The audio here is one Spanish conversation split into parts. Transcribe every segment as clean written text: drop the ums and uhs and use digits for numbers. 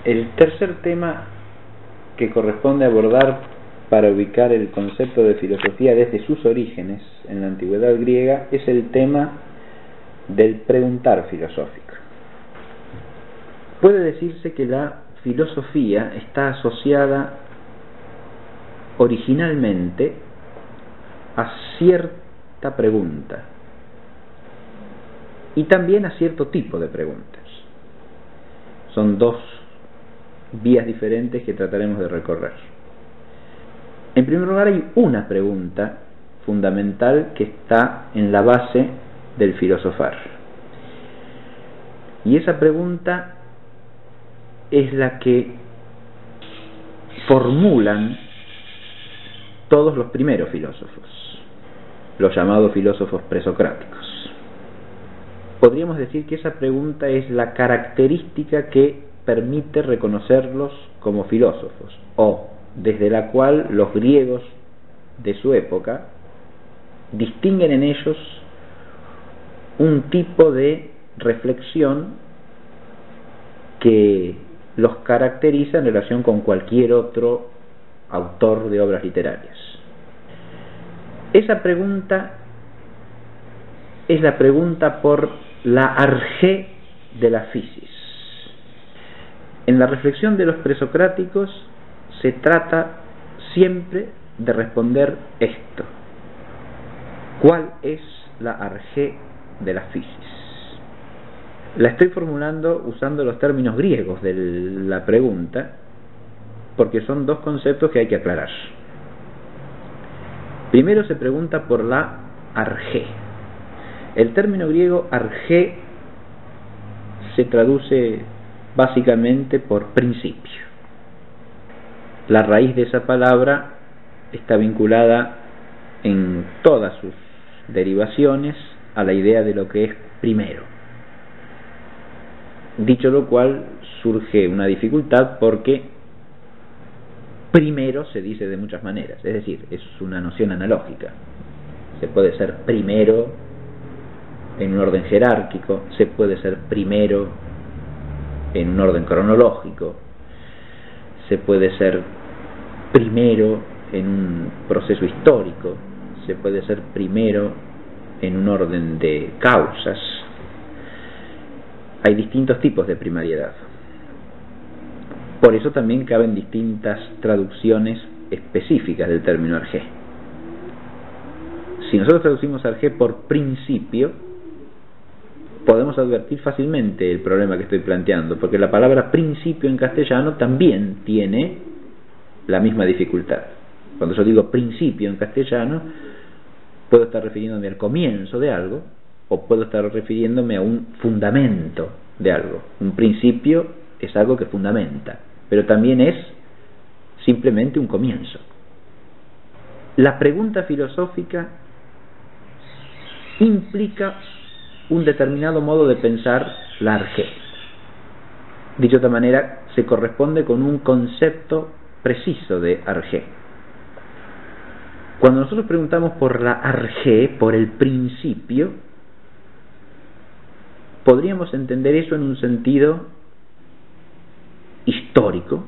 El tercer tema que corresponde abordar para ubicar el concepto de filosofía desde sus orígenes en la antigüedad griega es el tema del preguntar filosófico. Puede decirse que la filosofía está asociada originalmente a cierta pregunta y también a cierto tipo de preguntas. Son dos vías diferentes que trataremos de recorrer. En primer lugar, hay una pregunta fundamental que está en la base del filosofar. Y esa pregunta es la que formulan todos los primeros filósofos, los llamados filósofos presocráticos. Podríamos decir que esa pregunta es la característica que permite reconocerlos como filósofos, o desde la cual los griegos de su época distinguen en ellos un tipo de reflexión que los caracteriza en relación con cualquier otro autor de obras literarias. Esa pregunta es la pregunta por la argé de la physis. En la reflexión de los presocráticos se trata siempre de responder esto: ¿cuál es la argé de la physis? La estoy formulando usando los términos griegos de la pregunta, porque son dos conceptos que hay que aclarar. Primero se pregunta por la argé. El término griego argé se traduce básicamente por principio. La raíz de esa palabra está vinculada en todas sus derivaciones a la idea de lo que es primero. Dicho lo cual, surge una dificultad porque primero se dice de muchas maneras, es decir, es una noción analógica. Se puede ser primero en un orden jerárquico, se puede ser primero en un orden cronológico, se puede ser primero en un proceso histórico, se puede ser primero en un orden de causas. Hay distintos tipos de primariedad. Por eso también caben distintas traducciones específicas del término argé. Si nosotros traducimos argé por principio, podemos advertir fácilmente el problema que estoy planteando, porque la palabra principio en castellano también tiene la misma dificultad. Cuando yo digo principio en castellano, puedo estar refiriéndome al comienzo de algo, o puedo estar refiriéndome a un fundamento de algo. Un principio es algo que fundamenta, pero también es simplemente un comienzo. La pregunta filosófica implica un determinado modo de pensar la argé. Dicho de otra manera, se corresponde con un concepto preciso de argé. Cuando nosotros preguntamos por la argé, por el principio, podríamos entender eso en un sentido histórico,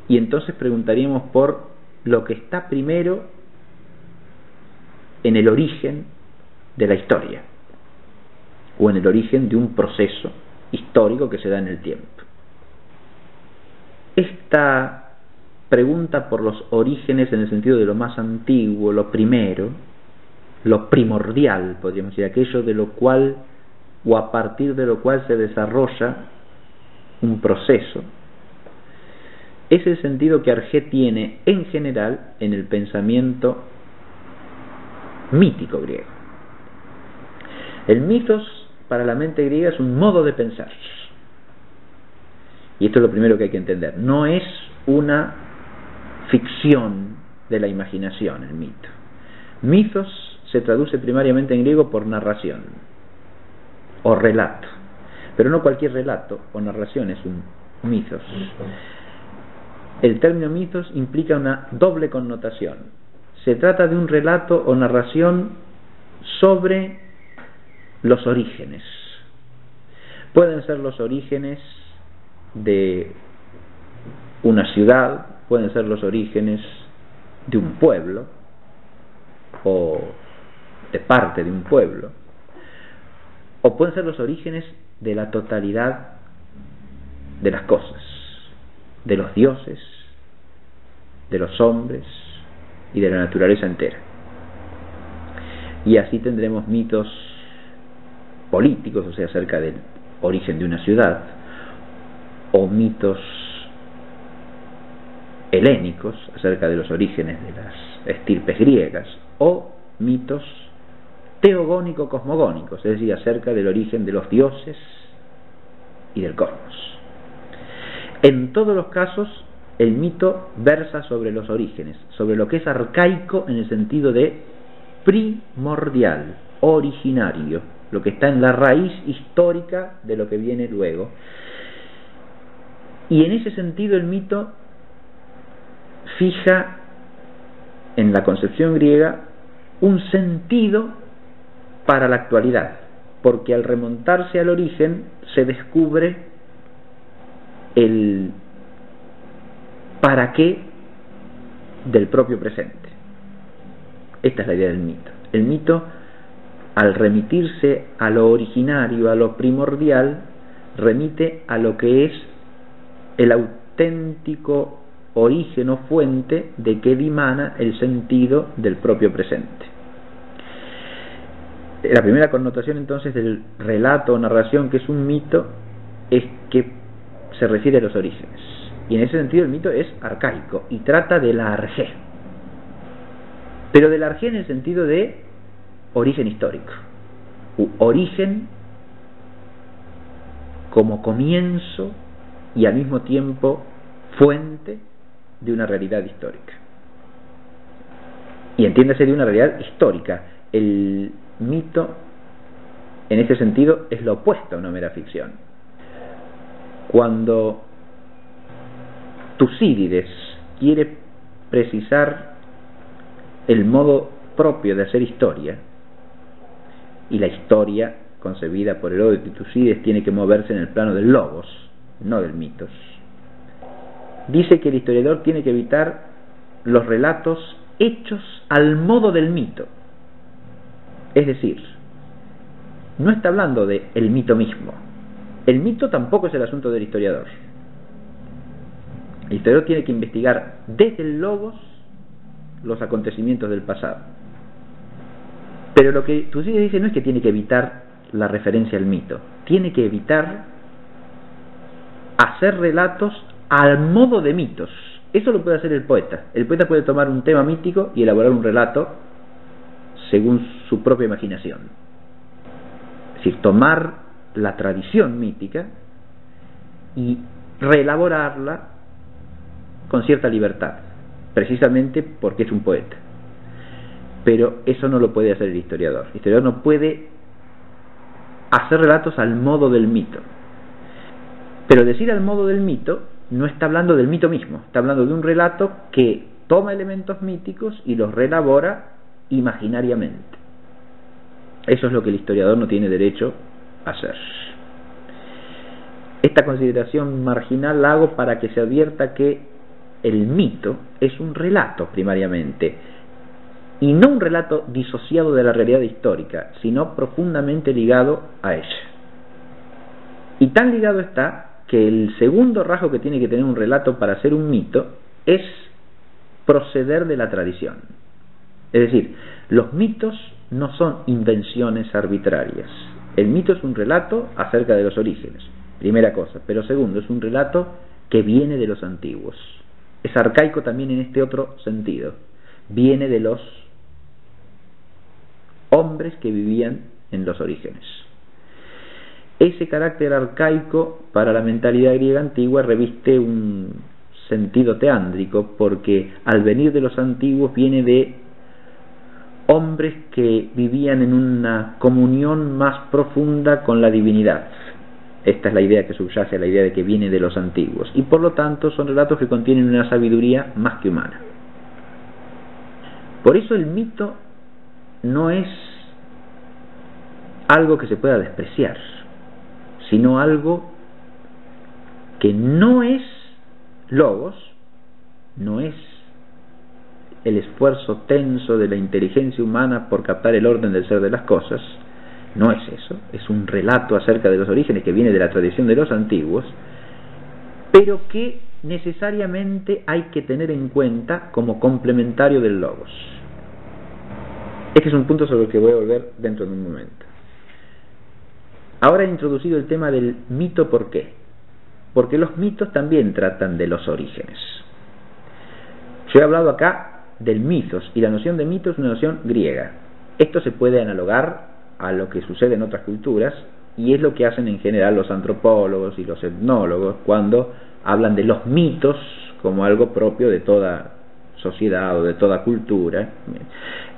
y entonces preguntaríamos por lo que está primero en el origen de la historia, o en el origen de un proceso histórico que se da en el tiempo. Esta pregunta por los orígenes en el sentido de lo más antiguo, lo primero, lo primordial, podríamos decir, aquello de lo cual o a partir de lo cual se desarrolla un proceso, es el sentido que argé tiene en general en el pensamiento mítico griego. El mitos para la mente griega es un modo de pensar, y esto es lo primero que hay que entender. No es una ficción de la imaginación el mito. Mitos se traduce primariamente en griego por narración o relato, pero no cualquier relato o narración es un mitos. El término mitos implica una doble connotación. Se trata de un relato o narración sobre los orígenes. Pueden ser los orígenes de una ciudad, pueden ser los orígenes de un pueblo o de parte de un pueblo, o pueden ser los orígenes de la totalidad de las cosas, de los dioses, de los hombres y de la naturaleza entera. Y así tendremos mitos políticos, o sea, acerca del origen de una ciudad, o mitos helénicos acerca de los orígenes de las estirpes griegas, o mitos teogónico-cosmogónicos, es decir, acerca del origen de los dioses y del cosmos. En todos los casos, el mito versa sobre los orígenes, sobre lo que es arcaico en el sentido de primordial, originario, lo que está en la raíz histórica de lo que viene luego. Y en ese sentido el mito fija en la concepción griega un sentido para la actualidad, porque al remontarse al origen se descubre el para qué del propio presente. Esta es la idea del mito. El mito, al remitirse a lo originario, a lo primordial, remite a lo que es el auténtico origen o fuente de que dimana el sentido del propio presente. La primera connotación entonces del relato o narración que es un mito es que se refiere a los orígenes, y en ese sentido el mito es arcaico y trata de la argé, pero de la argé en el sentido de origen histórico, origen como comienzo y al mismo tiempo fuente de una realidad histórica. Y entiéndase, de una realidad histórica. El mito en ese sentido es lo opuesto a una mera ficción. Cuando Tucídides quiere precisar el modo propio de hacer historia, y la historia concebida por Heródoto y Tucídides tiene que moverse en el plano del logos, no del mitos, dice que el historiador tiene que evitar los relatos hechos al modo del mito. Es decir, no está hablando de el mito mismo. El mito tampoco es el asunto del historiador. El historiador tiene que investigar desde el logos los acontecimientos del pasado. Pero lo que Tucídides dice no es que tiene que evitar la referencia al mito, tiene que evitar hacer relatos al modo de mitos. Eso lo puede hacer el poeta. El poeta puede tomar un tema mítico y elaborar un relato según su propia imaginación. Es decir, tomar la tradición mítica y reelaborarla con cierta libertad, precisamente porque es un poeta. Pero eso no lo puede hacer el historiador. El historiador no puede hacer relatos al modo del mito. Pero decir al modo del mito no está hablando del mito mismo, está hablando de un relato que toma elementos míticos y los reelabora imaginariamente. Eso es lo que el historiador no tiene derecho a hacer. Esta consideración marginal la hago para que se advierta que el mito es un relato primariamente, y no un relato disociado de la realidad histórica, sino profundamente ligado a ella. Y tan ligado está que el segundo rasgo que tiene que tener un relato para ser un mito es proceder de la tradición. Es decir, los mitos no son invenciones arbitrarias. El mito es un relato acerca de los orígenes, primera cosa, pero segundo, es un relato que viene de los antiguos. Es arcaico también en este otro sentido. Viene de los hombres que vivían en los orígenes. Ese carácter arcaico para la mentalidad griega antigua reviste un sentido teándrico, porque al venir de los antiguos viene de hombres que vivían en una comunión más profunda con la divinidad. Esta es la idea que subyace a la idea de que viene de los antiguos, y por lo tanto son relatos que contienen una sabiduría más que humana. Por eso el mito no es algo que se pueda despreciar, sino algo que no es logos no es el esfuerzo tenso de la inteligencia humana por captar el orden del ser de las cosas, no es eso, es un relato acerca de los orígenes que viene de la tradición de los antiguos, pero que necesariamente hay que tener en cuenta como complementario del logos. Este es un punto sobre el que voy a volver dentro de un momento. Ahora he introducido el tema del mito. ¿Por qué? Porque los mitos también tratan de los orígenes. Yo he hablado acá del mitos, y la noción de mito es una noción griega. Esto se puede analogar a lo que sucede en otras culturas, y es lo que hacen en general los antropólogos y los etnólogos cuando hablan de los mitos como algo propio de toda sociedad o de toda cultura.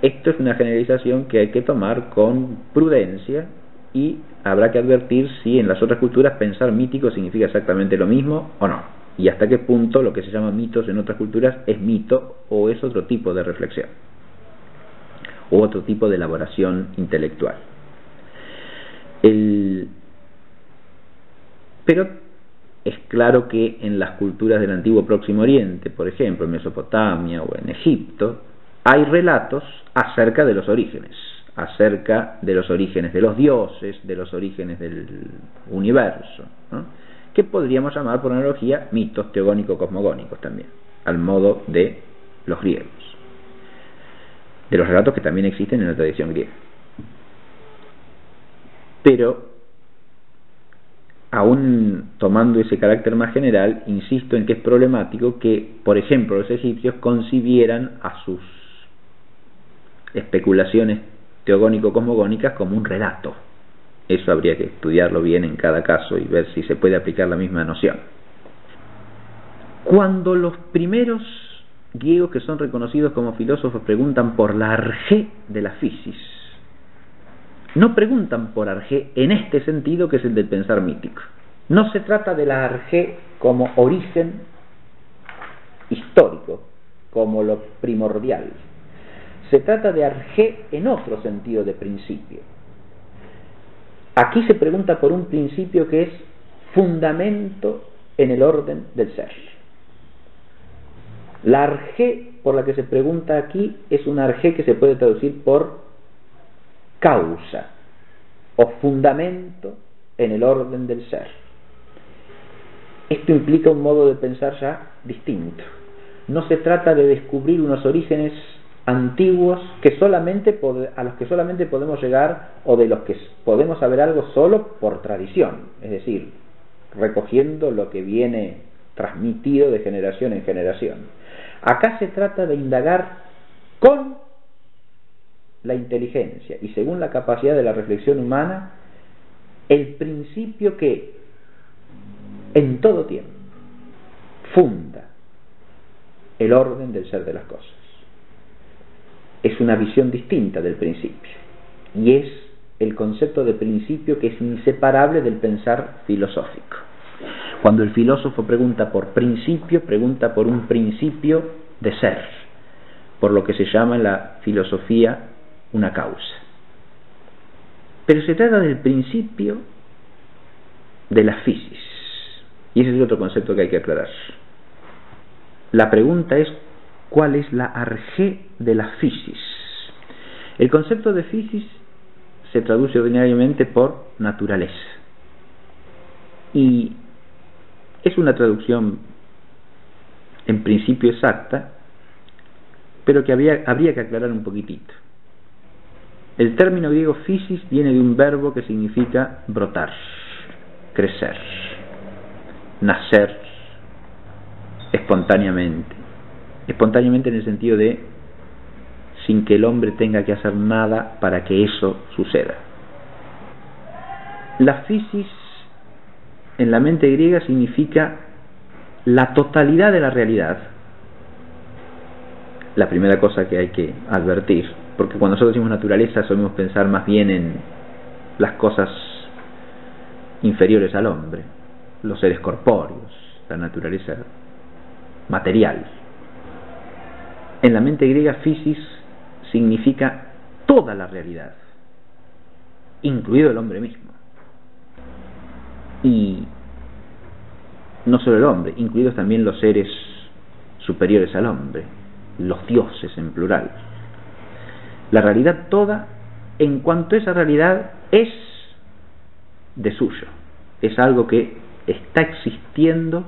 Esto es una generalización que hay que tomar con prudencia, y habrá que advertir si en las otras culturas pensar mítico significa exactamente lo mismo o no, y hasta qué punto lo que se llama mitos en otras culturas es mito o es otro tipo de reflexión u otro tipo de elaboración intelectual. Pero es claro que en las culturas del antiguo Próximo Oriente, por ejemplo en Mesopotamia o en Egipto, hay relatos acerca de los orígenes, acerca de los orígenes de los dioses, de los orígenes del universo, ¿no? Que podríamos llamar por analogía mitos teogónico-cosmogónicos también, al modo de los griegos, de los relatos que también existen en la tradición griega. Pero aún tomando ese carácter más general, insisto en que es problemático que, por ejemplo, los egipcios concibieran a sus especulaciones teogónico-cosmogónicas como un relato. Eso habría que estudiarlo bien en cada caso y ver si se puede aplicar la misma noción. Cuando los primeros griegos que son reconocidos como filósofos preguntan por la argé de la physis, no preguntan por argé en este sentido que es el del pensar mítico. No se trata de la argé como origen histórico, como lo primordial. Se trata de argé en otro sentido de principio. Aquí se pregunta por un principio que es fundamento en el orden del ser. La argé por la que se pregunta aquí es una argé que se puede traducir por causa o fundamento en el orden del ser. Esto implica un modo de pensar ya distinto. No se trata de descubrir unos orígenes antiguos a los que solamente podemos llegar, o de los que podemos saber algo solo por tradición, es decir, recogiendo lo que viene transmitido de generación en generación. Acá se trata de indagar con la inteligencia y según la capacidad de la reflexión humana el principio que en todo tiempo funda el orden del ser de las cosas. Es una visión distinta del principio, y es el concepto de principio que es inseparable del pensar filosófico. Cuando el filósofo pregunta por principio, pregunta por un principio de ser, por lo que se llama en la filosofía una causa. Pero se trata del principio de la physis, y ese es otro concepto que hay que aclarar. La pregunta es: ¿cuál es la argé de la physis? El concepto de physis se traduce ordinariamente por naturaleza, y es una traducción en principio exacta, pero que habría que aclarar un poquitito. El término griego physis viene de un verbo que significa brotar, crecer, nacer espontáneamente. Espontáneamente en el sentido de sin que el hombre tenga que hacer nada para que eso suceda. La physis en la mente griega significa la totalidad de la realidad. La primera cosa que hay que advertir, porque cuando nosotros decimos naturaleza solemos pensar más bien en las cosas inferiores al hombre, los seres corpóreos, la naturaleza material. En la mente griega, physis significa toda la realidad, incluido el hombre mismo. Y no solo el hombre, incluidos también los seres superiores al hombre, los dioses en plural. La realidad toda, en cuanto esa realidad es de suyo, es algo que está existiendo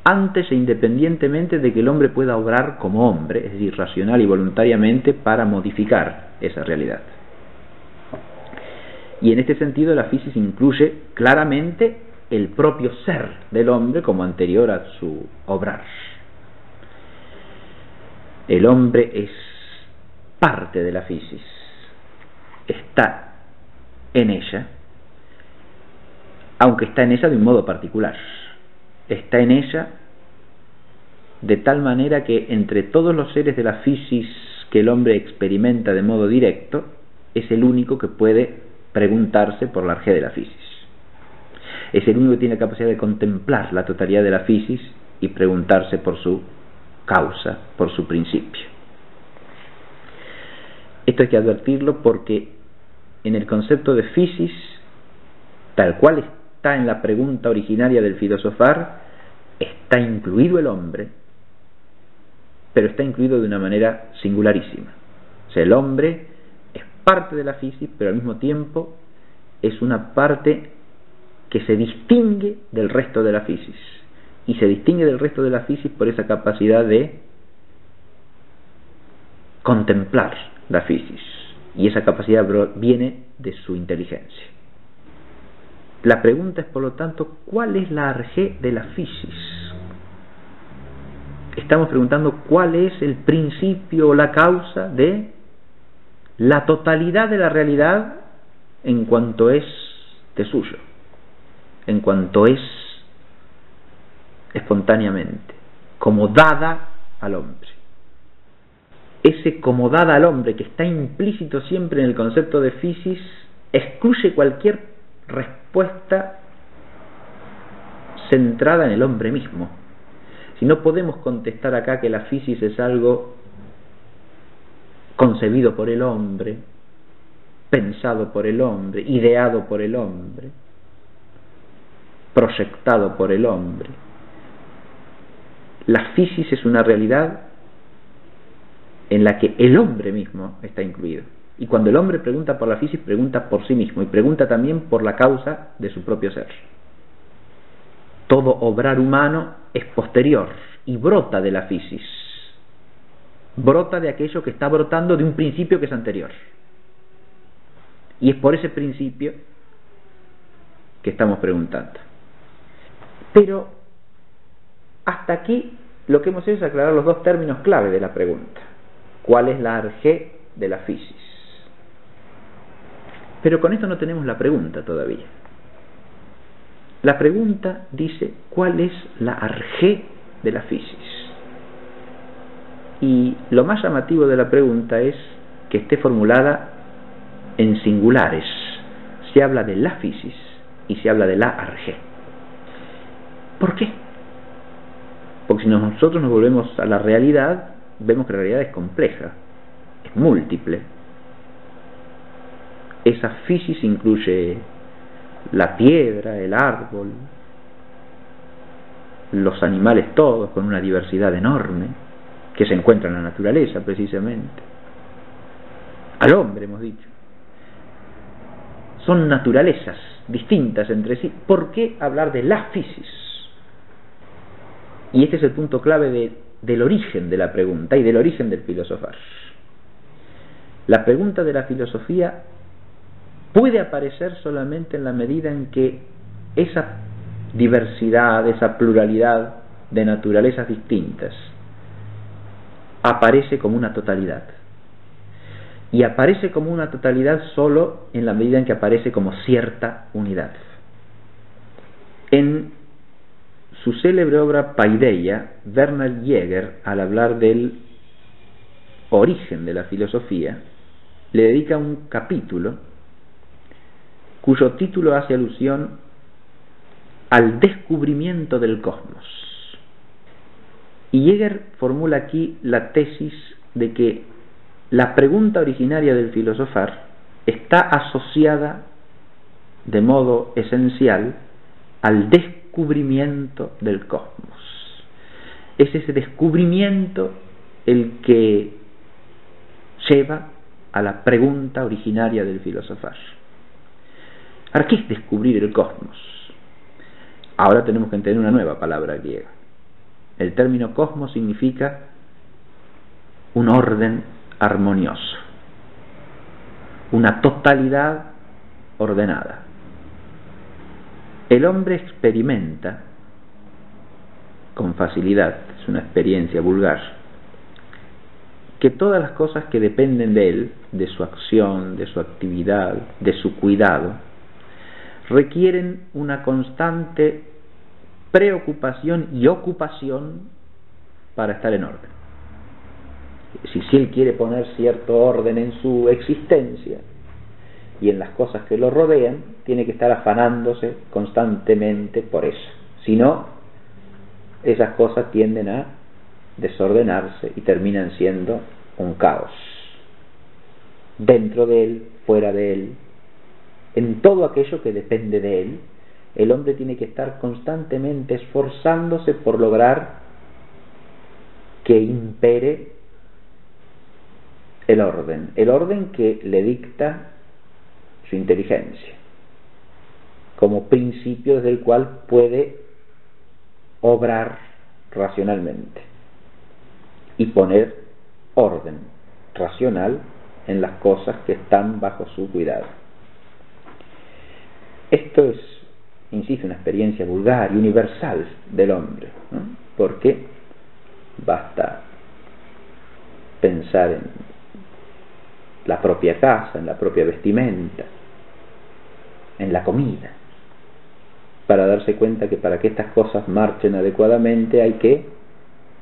antes e independientemente de que el hombre pueda obrar como hombre, es decir, racional y voluntariamente, para modificar esa realidad. Y en este sentido la fisis incluye claramente el propio ser del hombre como anterior a su obrar. El hombre es parte de la fisis, está en ella, aunque está en ella de un modo particular. Está en ella de tal manera que entre todos los seres de la fisis que el hombre experimenta de modo directo, es el único que puede preguntarse por la arjé de la fisis. Es el único que tiene la capacidad de contemplar la totalidad de la fisis y preguntarse por su causa, por su principio. Esto hay que advertirlo porque en el concepto de fisis, tal cual está en la pregunta originaria del filosofar, está incluido el hombre, pero está incluido de una manera singularísima. O sea, el hombre es parte de la fisis, pero al mismo tiempo es una parte que se distingue del resto de la fisis, y se distingue del resto de la fisis por esa capacidad de contemplar la fisis, y esa capacidad viene de su inteligencia. La pregunta es, por lo tanto, ¿cuál es la arjé de la fisis? Estamos preguntando cuál es el principio o la causa de la totalidad de la realidad en cuanto es de suyo, en cuanto es espontáneamente, como dada al hombre. Ese como dada al hombre que está implícito siempre en el concepto de fisis excluye cualquier respuesta centrada en el hombre mismo. Si no podemos contestar acá que la fisis es algo concebido por el hombre, pensado por el hombre, ideado por el hombre, proyectado por el hombre. La fisis es una realidad en la que el hombre mismo está incluido. Y cuando el hombre pregunta por la fisis, pregunta por sí mismo y pregunta también por la causa de su propio ser. Todo obrar humano es posterior y brota de la fisis. Brota de aquello que está brotando de un principio que es anterior. Y es por ese principio que estamos preguntando. Pero hasta aquí lo que hemos hecho es aclarar los dos términos clave de la pregunta. ¿Cuál es la arjé de la fisis? Pero con esto no tenemos la pregunta todavía. La pregunta dice, ¿cuál es la arjé de la fisis? Y lo más llamativo de la pregunta es que esté formulada en singulares. Se habla de la fisis y se habla de la arjé. ¿Por qué? Porque si nosotros nos volvemos a la realidad, vemos que la realidad es compleja, es múltiple. Esa fisis incluye la piedra, el árbol, los animales todos, con una diversidad enorme que se encuentra en la naturaleza precisamente. Al hombre, hemos dicho. Son naturalezas distintas entre sí. ¿Por qué hablar de la fisis? Y este es el punto clave del origen de la pregunta y del origen del filosofar. La pregunta de la filosofía puede aparecer solamente en la medida en que esa diversidad, esa pluralidad de naturalezas distintas aparece como una totalidad. Y aparece como una totalidad solo en la medida en que aparece como cierta unidad. En su célebre obra Paideia, Werner Jäger, al hablar del origen de la filosofía, le dedica un capítulo cuyo título hace alusión al descubrimiento del cosmos. Y Jäger formula aquí la tesis de que la pregunta originaria del filosofar está asociada de modo esencial al descubrimiento descubrimiento del cosmos. Es ese descubrimiento el que lleva a la pregunta originaria del filosofar. Ahora, ¿qué es descubrir el cosmos? Ahora tenemos que entender una nueva palabra griega. El término cosmos significa un orden armonioso, una totalidad ordenada. El hombre experimenta con facilidad, es una experiencia vulgar, que todas las cosas que dependen de él, de su acción, de su actividad, de su cuidado, requieren una constante preocupación y ocupación para estar en orden. Si él quiere poner cierto orden en su existencia y en las cosas que lo rodean, tiene que estar afanándose constantemente por eso. Si no, esas cosas tienden a desordenarse y terminan siendo un caos. Dentro de él, fuera de él, en todo aquello que depende de él, el hombre tiene que estar constantemente esforzándose por lograr que impere el orden que le dicta su inteligencia, como principio desde el cual puede obrar racionalmente y poner orden racional en las cosas que están bajo su cuidado. Esto es, insisto, una experiencia vulgar y universal del hombre, ¿no? Porque basta pensar en la propia casa, en la propia vestimenta, en la comida, para darse cuenta que para que estas cosas marchen adecuadamente hay que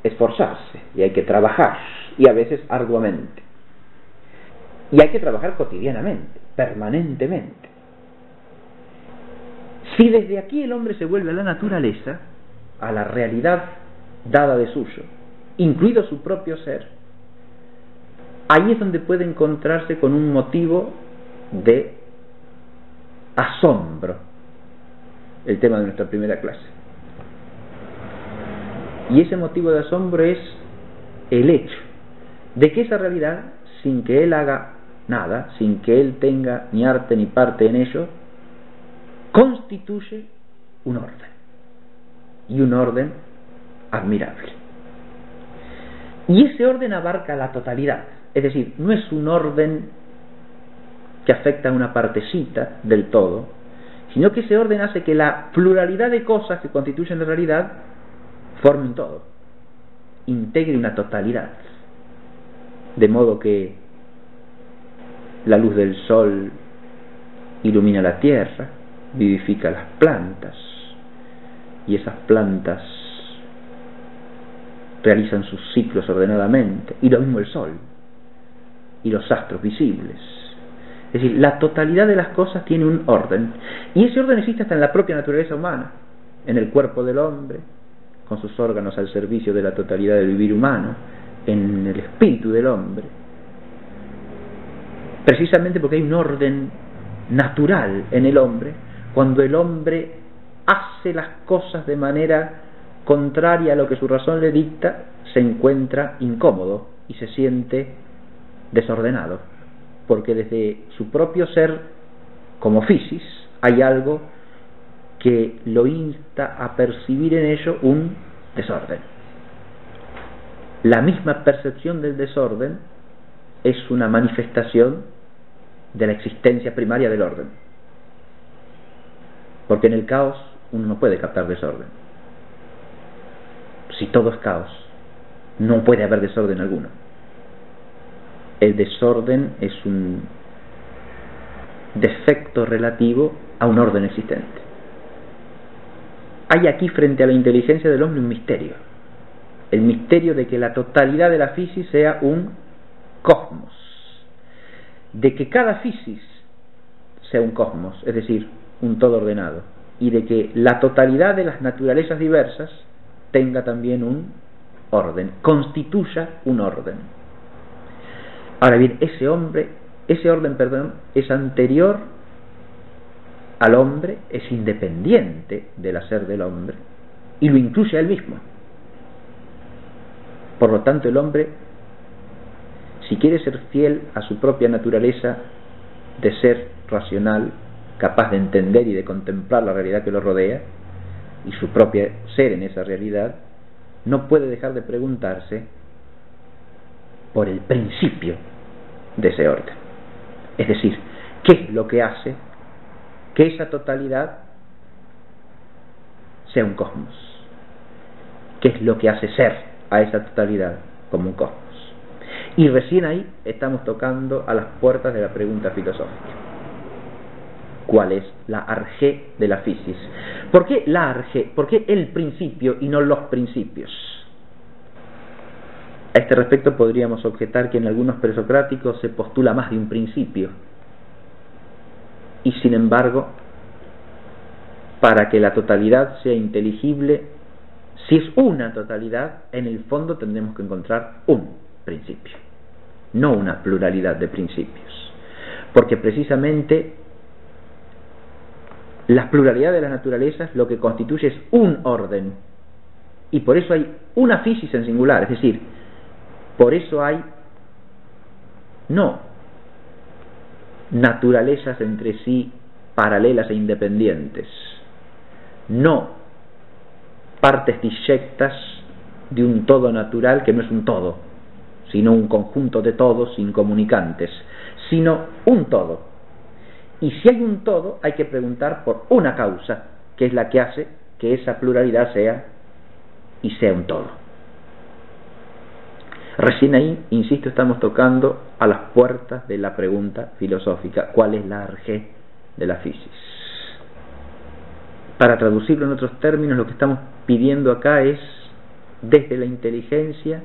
esforzarse y hay que trabajar, y a veces arduamente, y hay que trabajar cotidianamente, permanentemente. Si desde aquí el hombre se vuelve a la naturaleza, a la realidad dada de suyo, incluido su propio ser, ahí es donde puede encontrarse con un motivo de asombro, el tema de nuestra primera clase. Y ese motivo de asombro es el hecho de que esa realidad, sin que él haga nada, sin que él tenga ni arte ni parte en ello, constituye un orden, y un orden admirable. Y ese orden abarca la totalidad, es decir, no es un orden que afecta a una partecita del todo, sino que ese orden hace que la pluralidad de cosas que constituyen la realidad formen todo, integre una totalidad, de modo que la luz del sol ilumina la tierra, vivifica las plantas, y esas plantas realizan sus ciclos ordenadamente, y lo mismo el sol y los astros visibles. Es decir, la totalidad de las cosas tiene un orden, y ese orden existe hasta en la propia naturaleza humana, en el cuerpo del hombre, con sus órganos al servicio de la totalidad del vivir humano, en el espíritu del hombre, precisamente porque hay un orden natural en el hombre. Cuando el hombre hace las cosas de manera contraria a lo que su razón le dicta, se encuentra incómodo y se siente desordenado, porque desde su propio ser, como physis, hay algo que lo insta a percibir en ello un desorden. La misma percepción del desorden es una manifestación de la existencia primaria del orden, porque en el caos uno no puede captar desorden. Si todo es caos, no puede haber desorden alguno. El desorden es un defecto relativo a un orden existente. Hay aquí frente a la inteligencia del hombre un misterio, el misterio de que la totalidad de la physis sea un cosmos, de que cada physis sea un cosmos, es decir, un todo ordenado, y de que la totalidad de las naturalezas diversas tenga también un orden, constituya un orden. Ahora bien, ese orden, es anterior al hombre, es independiente del hacer del hombre y lo incluye a él mismo. Por lo tanto, el hombre, si quiere ser fiel a su propia naturaleza de ser racional, capaz de entender y de contemplar la realidad que lo rodea y su propio ser en esa realidad, no puede dejar de preguntarse por el principio de ese orden. Es decir, ¿qué es lo que hace que esa totalidad sea un cosmos? ¿Qué es lo que hace ser a esa totalidad como un cosmos? Y recién ahí estamos tocando a las puertas de la pregunta filosófica. ¿Cuál es la arjé de la physis? ¿Por qué la arjé? ¿Por qué el principio y no los principios? A este respecto podríamos objetar que en algunos presocráticos se postula más de un principio, y sin embargo, para que la totalidad sea inteligible, si es una totalidad, en el fondo tendremos que encontrar un principio, no una pluralidad de principios, porque precisamente la pluralidad de las naturalezas lo que constituye es un orden, y por eso hay una physis en singular, es decir, por eso hay no naturalezas entre sí paralelas e independientes, no partes disjectas de un todo natural que no es un todo, sino un conjunto de todos incomunicantes, sino un todo. Y si hay un todo, hay que preguntar por una causa, que es la que hace que esa pluralidad sea un todo. Recién ahí, insisto, estamos tocando a las puertas de la pregunta filosófica: ¿cuál es la arjé de la physis? Para traducirlo en otros términos, lo que estamos pidiendo acá es, desde la inteligencia,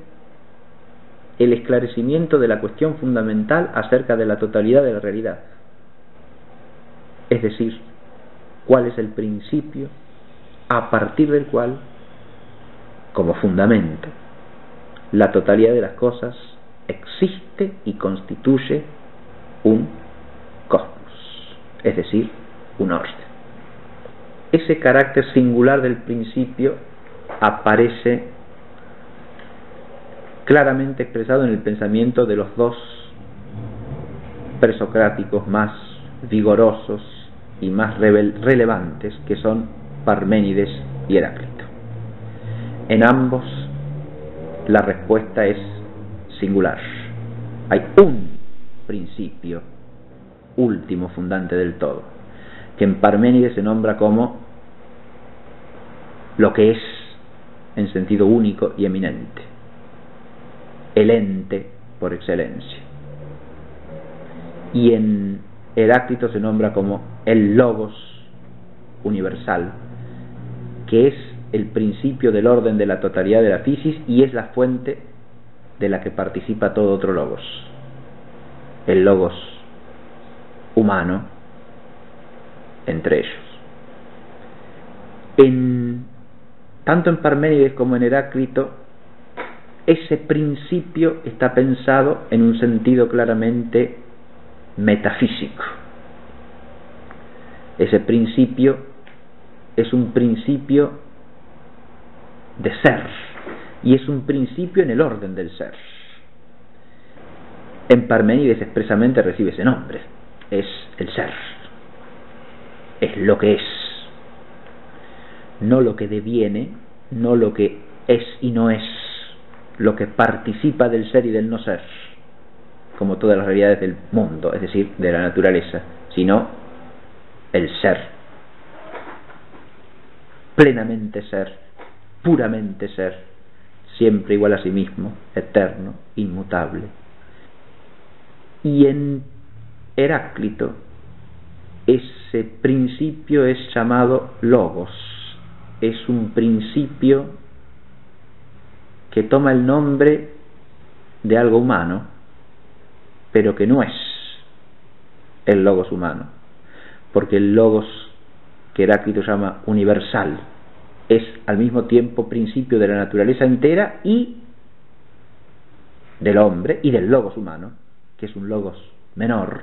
el esclarecimiento de la cuestión fundamental acerca de la totalidad de la realidad. Es decir, cuál es el principio a partir del cual, como fundamento, la totalidad de las cosas existe y constituye un cosmos, es decir, un orden. Ese carácter singular del principio aparece claramente expresado en el pensamiento de los dos presocráticos más vigorosos y más relevantes, que son Parménides y Heráclito. En ambos la respuesta es singular. Hay un principio último, fundante del todo, que en Parménides se nombra como lo que es en sentido único y eminente, el ente por excelencia, y en Heráclito se nombra como el logos universal, que es el principio del orden de la totalidad de la physis y es la fuente de la que participa todo otro logos, el logos humano entre ellos. Tanto en Parménides como en Heráclito, ese principio está pensado en un sentido claramente metafísico. Ese principio es un principio de ser, y es un principio en el orden del ser. En Parménides expresamente recibe ese nombre, es el ser, es lo que es, no lo que deviene, no lo que es y no es, lo que participa del ser y del no ser, como todas las realidades del mundo, es decir, de la naturaleza, sino el ser, plenamente ser, puramente ser, siempre igual a sí mismo, eterno, inmutable. Y en Heráclito ese principio es llamado logos, es un principio que toma el nombre de algo humano, pero que no es el logos humano, porque el logos que Heráclito llama universal es al mismo tiempo principio de la naturaleza entera y del hombre y del logos humano, que es un logos menor,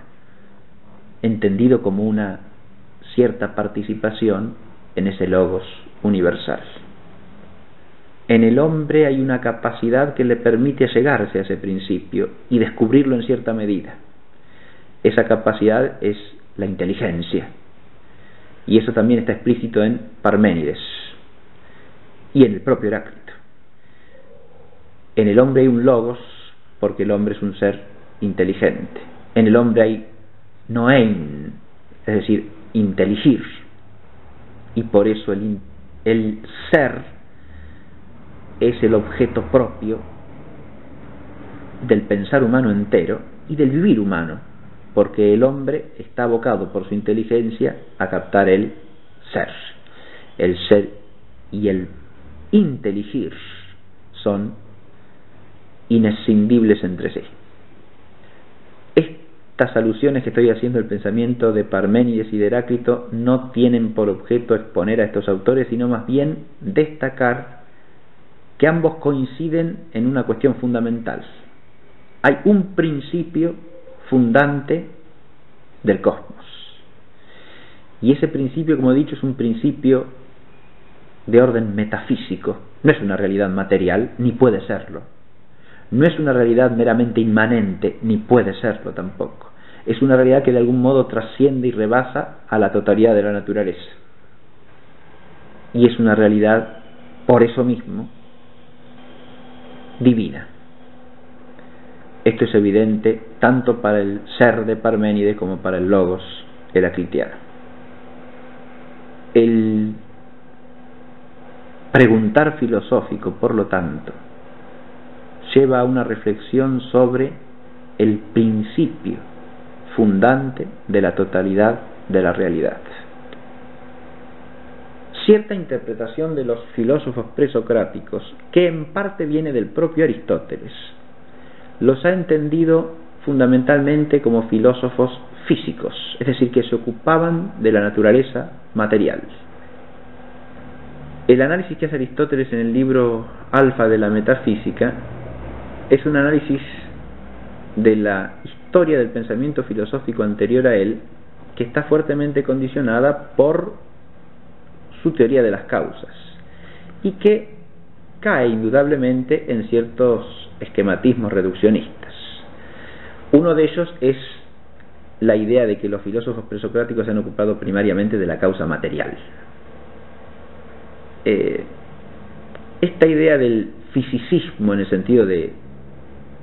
entendido como una cierta participación en ese logos universal. En el hombre hay una capacidad que le permite llegarse a ese principio y descubrirlo en cierta medida. Esa capacidad es la inteligencia, y eso también está explícito en Parménides y en el propio Heráclito. En el hombre hay un logos porque el hombre es un ser inteligente. En el hombre hay noein, es decir, inteligir, y por eso el ser es el objeto propio del pensar humano entero y del vivir humano, porque el hombre está abocado por su inteligencia a captar el ser. El ser y el inteligir son inescindibles entre sí. Estas alusiones que estoy haciendo al pensamiento de Parménides y de Heráclito no tienen por objeto exponer a estos autores, sino más bien destacar que ambos coinciden en una cuestión fundamental. Hay un principio fundante del cosmos, y ese principio, como he dicho, es un principio de orden metafísico. No es una realidad material, ni puede serlo. No es una realidad meramente inmanente, ni puede serlo tampoco. Es una realidad que de algún modo trasciende y rebasa a la totalidad de la naturaleza, y es una realidad, por eso mismo, divina. Esto es evidente tanto para el ser de Parménides como para el logos heraclitiano. El preguntar filosófico, por lo tanto, lleva a una reflexión sobre el principio fundante de la totalidad de la realidad. Cierta interpretación de los filósofos presocráticos, que en parte viene del propio Aristóteles, los ha entendido fundamentalmente como filósofos físicos, es decir, que se ocupaban de la naturaleza material. El análisis que hace Aristóteles en el libro Alfa de la Metafísica es un análisis de la historia del pensamiento filosófico anterior a él, que está fuertemente condicionada por su teoría de las causas, y que cae indudablemente en ciertos esquematismos reduccionistas. Uno de ellos es la idea de que los filósofos presocráticos se han ocupado primariamente de la causa material. Esta idea del fisicismo, en el sentido de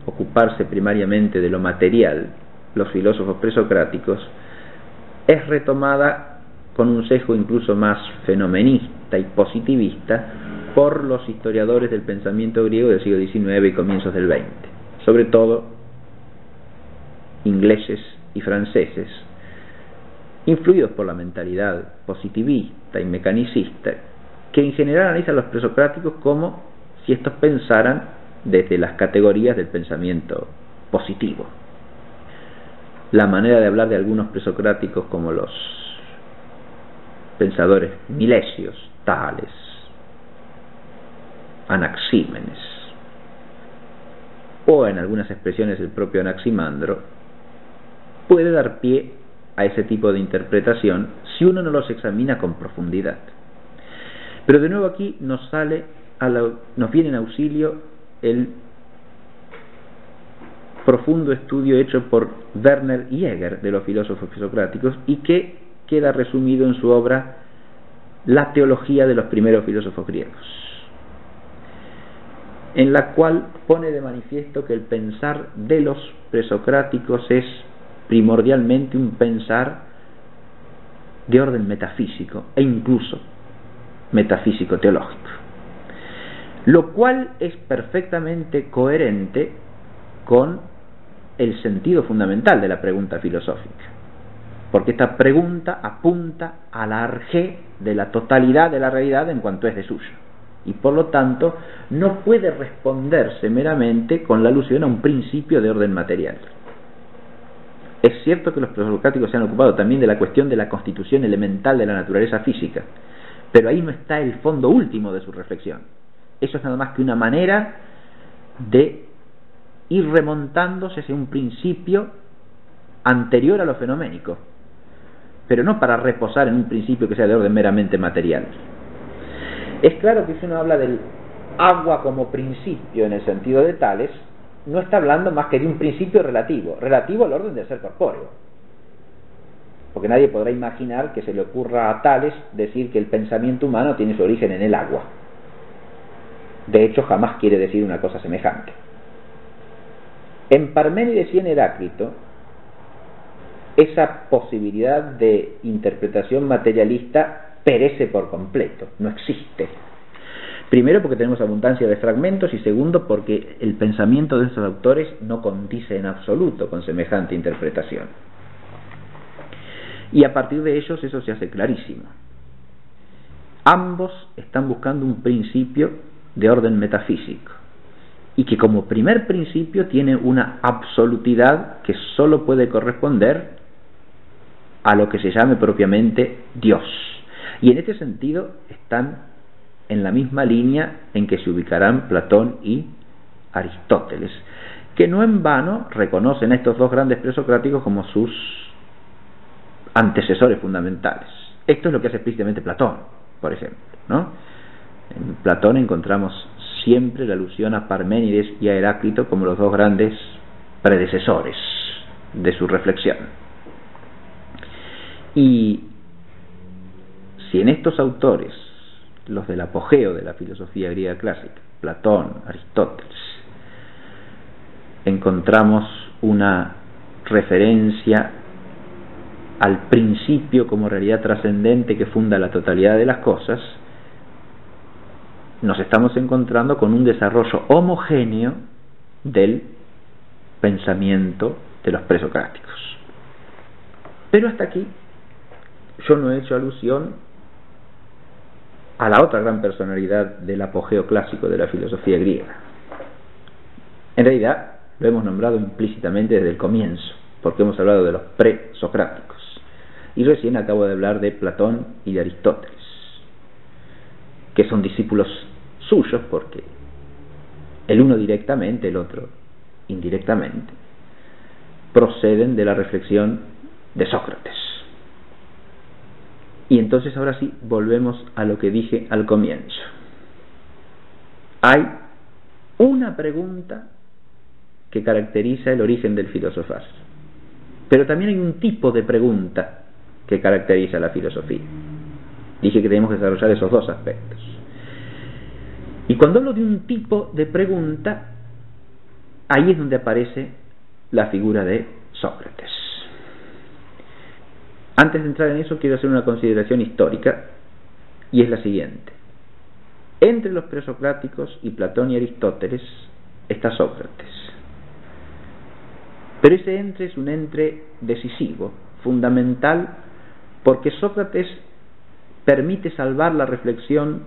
ocuparse primariamente de lo material, los filósofos presocráticos, es retomada con un sesgo incluso más fenomenista y positivista por los historiadores del pensamiento griego del siglo XIX y comienzos del XX, sobre todo ingleses y franceses, influidos por la mentalidad positivista y mecanicista, que en general analizan a los presocráticos como si estos pensaran desde las categorías del pensamiento positivo. La manera de hablar de algunos presocráticos, como los pensadores milesios, Tales, Anaxímenes, o en algunas expresiones el propio Anaximandro, puede dar pie a ese tipo de interpretación si uno no los examina con profundidad. Pero de nuevo aquí nos viene en auxilio el profundo estudio hecho por Werner Jäger de los filósofos presocráticos, y que queda resumido en su obra La teología de los primeros filósofos griegos, en la cual pone de manifiesto que el pensar de los presocráticos es primordialmente un pensar de orden metafísico e incluso metafísico teológico, lo cual es perfectamente coherente con el sentido fundamental de la pregunta filosófica, porque esta pregunta apunta a la arjé de la totalidad de la realidad en cuanto es de suyo, y por lo tanto no puede responderse meramente con la alusión a un principio de orden material. Es cierto que los presocráticos se han ocupado también de la cuestión de la constitución elemental de la naturaleza física, pero ahí no está el fondo último de su reflexión. Eso es nada más que una manera de ir remontándose hacia un principio anterior a lo fenoménico, pero no para reposar en un principio que sea de orden meramente material. Es claro que si uno habla del agua como principio en el sentido de Tales, no está hablando más que de un principio relativo al orden del ser corpóreo. Porque nadie podrá imaginar que se le ocurra a Tales decir que el pensamiento humano tiene su origen en el agua. De hecho, jamás quiere decir una cosa semejante. En Parménides y en Heráclito, esa posibilidad de interpretación materialista perece por completo, no existe. Primero porque tenemos abundancia de fragmentos y segundo porque el pensamiento de estos autores no condice en absoluto con semejante interpretación. Y a partir de ellos eso se hace clarísimo. Ambos están buscando un principio de orden metafísico y que como primer principio tiene una absolutidad que sólo puede corresponder a lo que se llame propiamente Dios. Y en este sentido están en la misma línea en que se ubicarán Platón y Aristóteles, que no en vano reconocen a estos dos grandes presocráticos como sus antecesores fundamentales. Esto es lo que hace explícitamente Platón, por ejemplo, ¿no? En Platón encontramos siempre la alusión a Parménides y a Heráclito como los dos grandes predecesores de su reflexión. Y si en estos autores, los del apogeo de la filosofía griega clásica, Platón, Aristóteles, encontramos una referencia al principio como realidad trascendente que funda la totalidad de las cosas, nos estamos encontrando con un desarrollo homogéneo del pensamiento de los presocráticos. Pero hasta aquí yo no he hecho alusión a la otra gran personalidad del apogeo clásico de la filosofía griega. En realidad lo hemos nombrado implícitamente desde el comienzo, porque hemos hablado de los presocráticos. Y recién acabo de hablar de Platón y de Aristóteles, que son discípulos suyos porque el uno directamente, el otro indirectamente, proceden de la reflexión de Sócrates. Y entonces ahora sí volvemos a lo que dije al comienzo. Hay una pregunta que caracteriza el origen del filosofar, pero también hay un tipo de pregunta que caracteriza la filosofía. Dije que tenemos que desarrollar esos dos aspectos. Y cuando hablo de un tipo de pregunta, ahí es donde aparece la figura de Sócrates. Antes de entrar en eso, quiero hacer una consideración histórica, y es la siguiente. Entre los presocráticos y Platón y Aristóteles está Sócrates. Pero ese entre es un entre decisivo, fundamental, porque Sócrates permite salvar la reflexión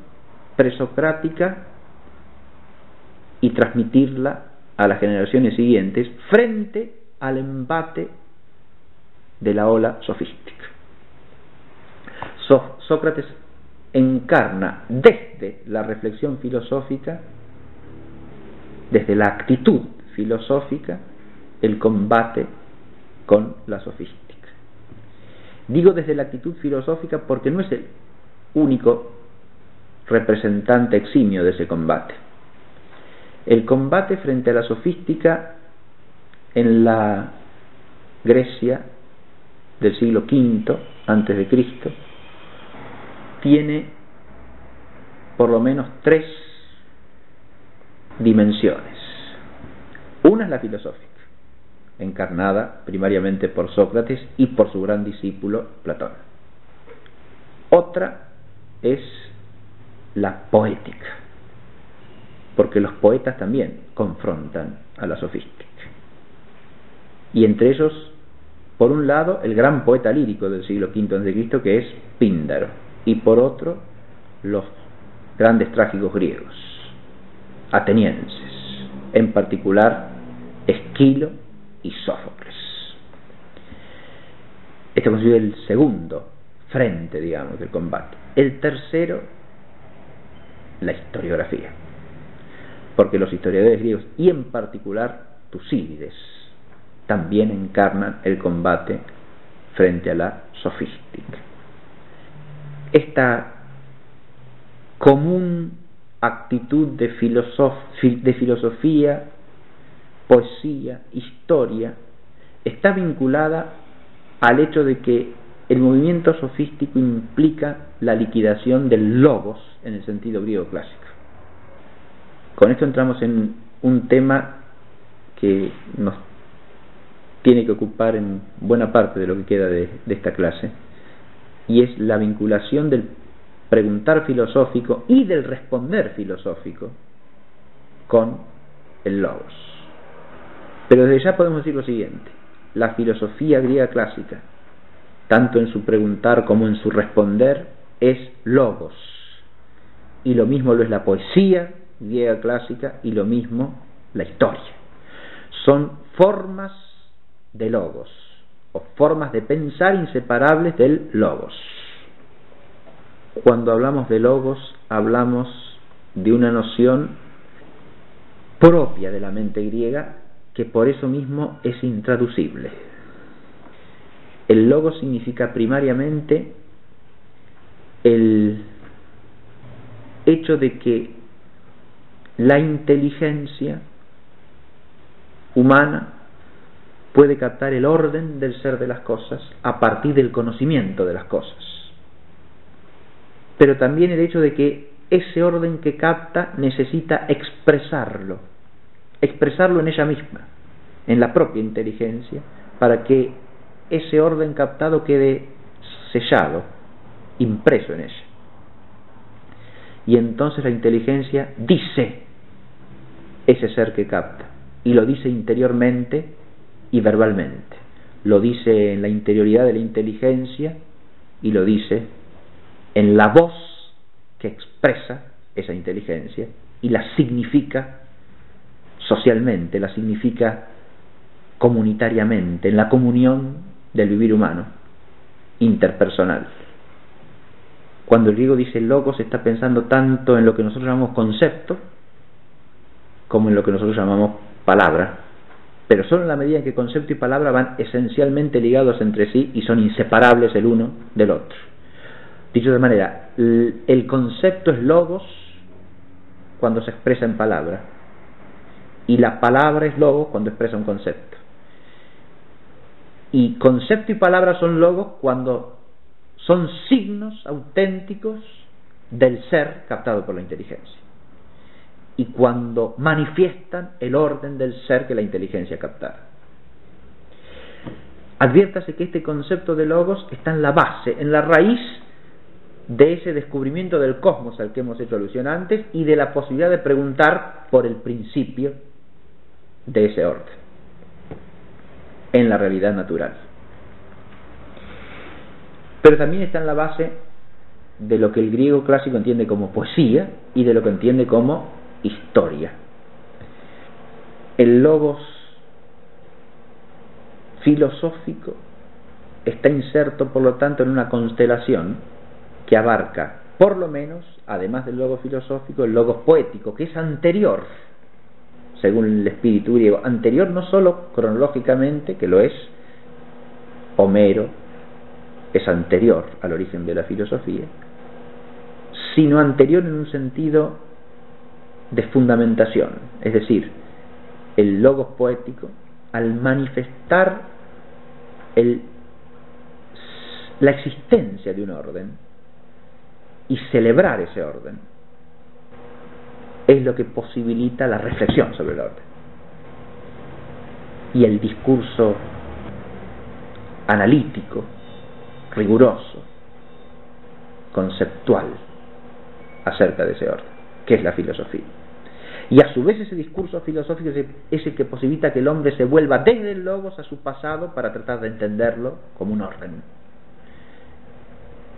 presocrática y transmitirla a las generaciones siguientes frente al embate de la ola sofística. Sócrates encarna desde la reflexión filosófica, desde la actitud filosófica, el combate con la sofística. Digo desde la actitud filosófica porque no es el único representante eximio de ese combate. El combate frente a la sofística en la Grecia del siglo V antes de Cristo tiene por lo menos tres dimensiones. Una es la filosófica, encarnada primariamente por Sócrates y por su gran discípulo Platón. Otra es la poética, porque los poetas también confrontan a la sofística. Y entre ellos, por un lado, el gran poeta lírico del siglo V a.C., que es Píndaro, y por otro, los grandes trágicos griegos, atenienses, en particular Esquilo y Sófocles. Este constituye el segundo frente, digamos, del combate. El tercero, la historiografía, porque los historiadores griegos, y en particular Tucídides, también encarnan el combate frente a la sofística. Esta común actitud de filosofía, poesía, historia, está vinculada al hecho de que el movimiento sofístico implica la liquidación del logos en el sentido griego clásico. Con esto entramos en un tema que nos tiene que ocupar en buena parte de lo que queda de esta clase, y es la vinculación del preguntar filosófico y del responder filosófico con el logos. Pero desde ya podemos decir lo siguiente: la filosofía griega clásica, tanto en su preguntar como en su responder, es logos, y lo mismo lo es la poesía griega clásica, y lo mismo la historia. Son formas de logos, o formas de pensar inseparables del logos. Cuando hablamos de logos, hablamos de una noción propia de la mente griega, que por eso mismo es intraducible. El logos significa primariamente el hecho de que la inteligencia humana puede captar el orden del ser de las cosas a partir del conocimiento de las cosas, pero también el hecho de que ese orden que capta necesita expresarlo en ella misma, en la propia inteligencia, para que ese orden captado quede sellado, impreso en ella. Y entonces la inteligencia dice ese ser que capta, y lo dice interiormente y verbalmente. Lo dice en la interioridad de la inteligencia y lo dice en la voz que expresa esa inteligencia y la significa socialmente, la significa comunitariamente, en la comunión del vivir humano, interpersonal. Cuando el griego dice logos, está pensando tanto en lo que nosotros llamamos concepto como en lo que nosotros llamamos palabra, pero solo en la medida en que concepto y palabra van esencialmente ligados entre sí y son inseparables el uno del otro. Dicho de manera, el concepto es logos cuando se expresa en palabra, y la palabra es logos cuando expresa un concepto. Y concepto y palabra son logos cuando son signos auténticos del ser captado por la inteligencia, y cuando manifiestan el orden del ser que la inteligencia captara. Adviértase que este concepto de logos está en la base, en la raíz de ese descubrimiento del cosmos al que hemos hecho alusión antes, y de la posibilidad de preguntar por el principio de ese orden en la realidad natural. Pero también está en la base de lo que el griego clásico entiende como poesía y de lo que entiende como historia. El logos filosófico está inserto, por lo tanto, en una constelación que abarca, por lo menos, además del logos filosófico, el logos poético, que es anterior, según el espíritu griego, anterior no solo cronológicamente, que lo es, Homero es anterior al origen de la filosofía, sino anterior en un sentido de fundamentación, es decir, el logos poético, al manifestar la existencia de un orden y celebrar ese orden, es lo que posibilita la reflexión sobre el orden y el discurso analítico, riguroso, conceptual acerca de ese orden, que es la filosofía. Y a su vez ese discurso filosófico es el que posibilita que el hombre se vuelva desde el logos a su pasado para tratar de entenderlo como un orden,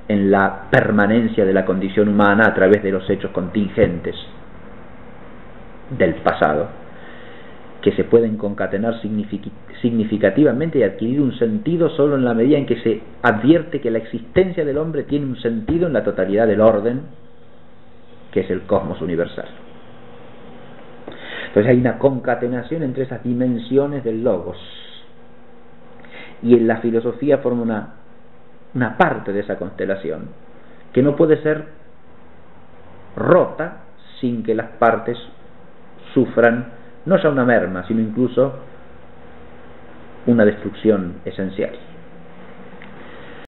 en la permanencia de la condición humana a través de los hechos contingentes del pasado, que se pueden concatenar significativamente y adquirir un sentido solo en la medida en que se advierte que la existencia del hombre tiene un sentido en la totalidad del orden, que es el cosmos universal. Entonces hay una concatenación entre esas dimensiones del logos, y en la filosofía forma una parte de esa constelación que no puede ser rota sin que las partes sufran no ya una merma, sino incluso una destrucción esencial.